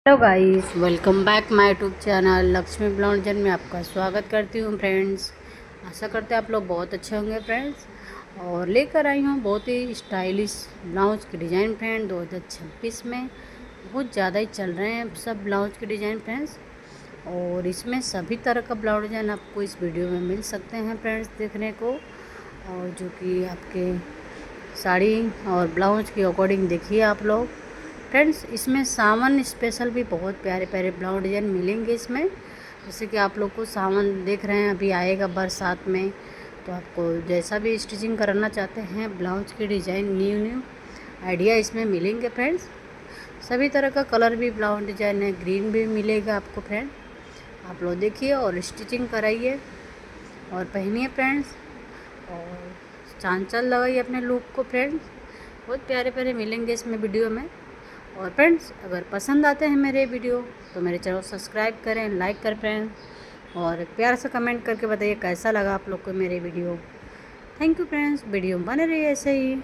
Hello guys, welcome back my YouTube channel Lakshmi blouse में आपका स्वागत करती हूँ फ्रेंड्स। आशा करते हैं आप लोग बहुत अच्छे होंगे फ्रेंड्स। और लेकर आई हूँ बहुत ही स्टाइलिश ब्लाउज के डिज़ाइन फ्रेंड 2026 में बहुत ज़्यादा ही चल रहे हैं सब ब्लाउज के डिज़ाइन फ्रेंड्स। और इसमें सभी तरह का ब्लाउज डिज़ाइन आपको इस वीडियो में मिल सकते हैं फ्रेंड्स देखने को, और जो कि आपके साड़ी और ब्लाउज के अकॉर्डिंग देखिए आप लोग फ्रेंड्स। इसमें सावन स्पेशल भी बहुत प्यारे प्यारे ब्लाउज डिज़ाइन मिलेंगे इसमें। जैसे कि आप लोग को सावन देख रहे हैं अभी आएगा बरसात में, तो आपको जैसा भी स्टिचिंग कराना चाहते हैं ब्लाउज के डिज़ाइन न्यू आइडिया इसमें मिलेंगे फ्रेंड्स। सभी तरह का कलर भी ब्लाउज डिज़ाइन है, ग्रीन भी मिलेगा आपको फ्रेंड। आप लोग देखिए और स्टिचिंग कराइए और पहनिए फ्रेंड्स, और चांचल लगाइए अपने लुक को फ्रेंड्स। बहुत प्यारे प्यारे मिलेंगे इसमें वीडियो में। और फ्रेंड्स अगर पसंद आते हैं मेरे वीडियो तो मेरे चैनल को सब्सक्राइब करें, लाइक करें फ्रेंड्स, और प्यार से कमेंट करके बताइए कैसा लगा आप लोग को मेरे video. Thank you friends, video में बने रहिए ऐसे ही।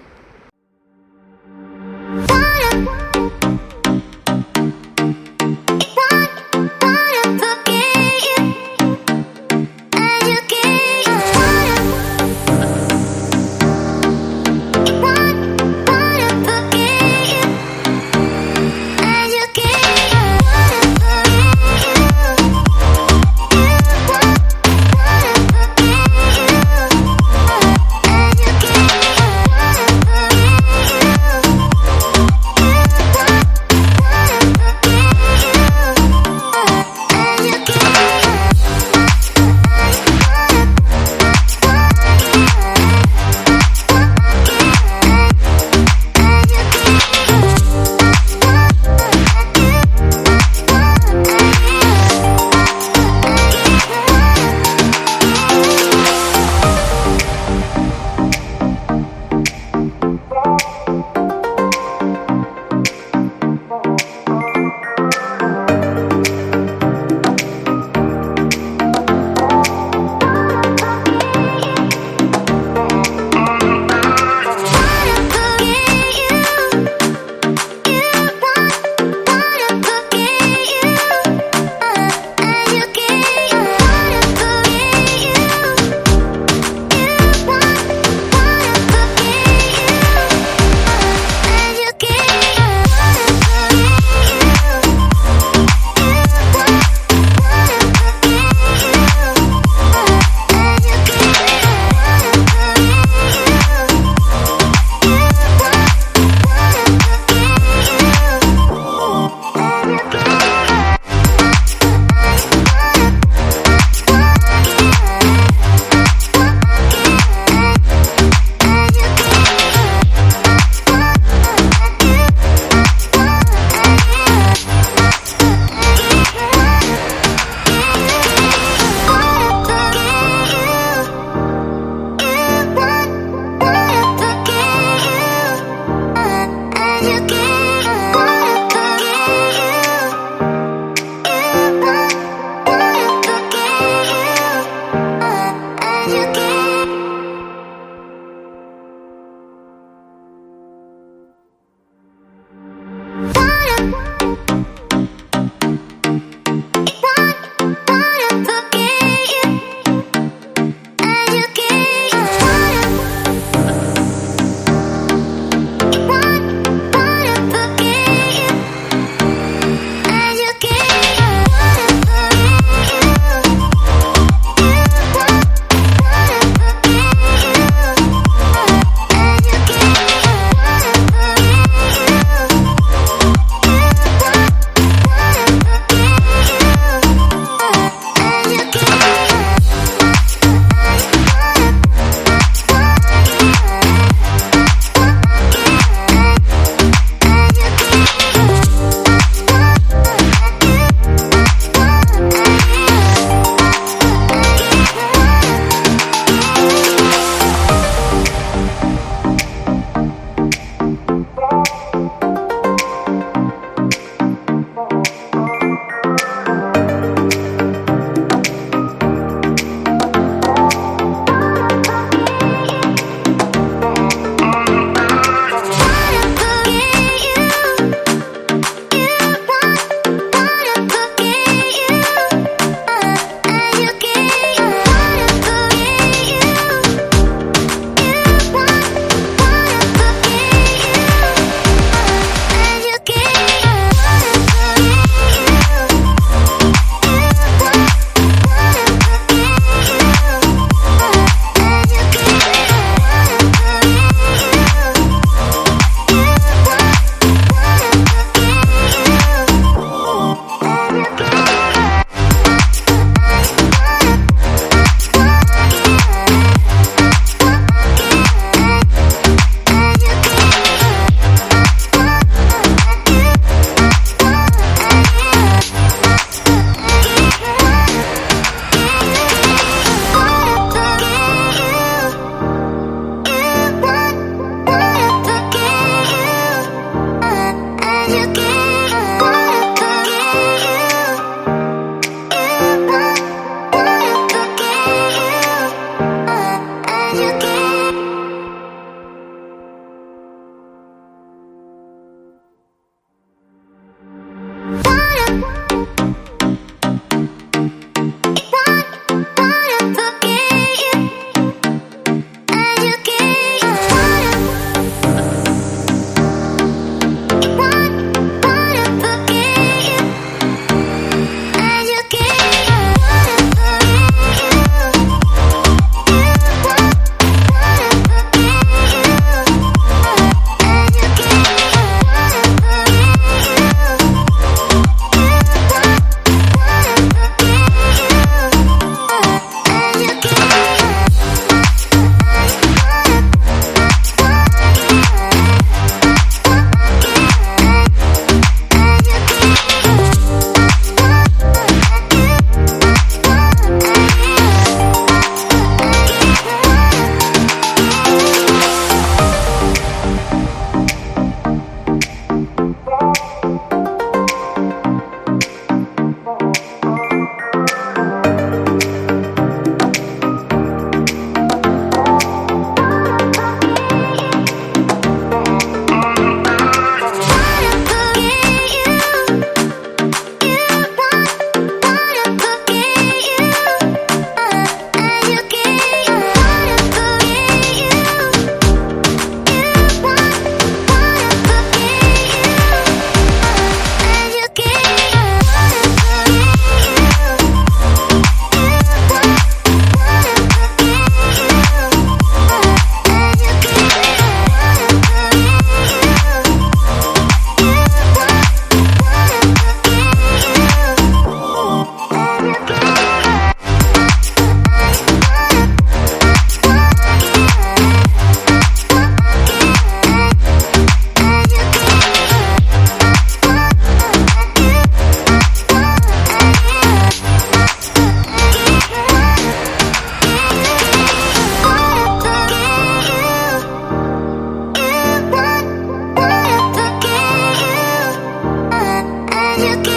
you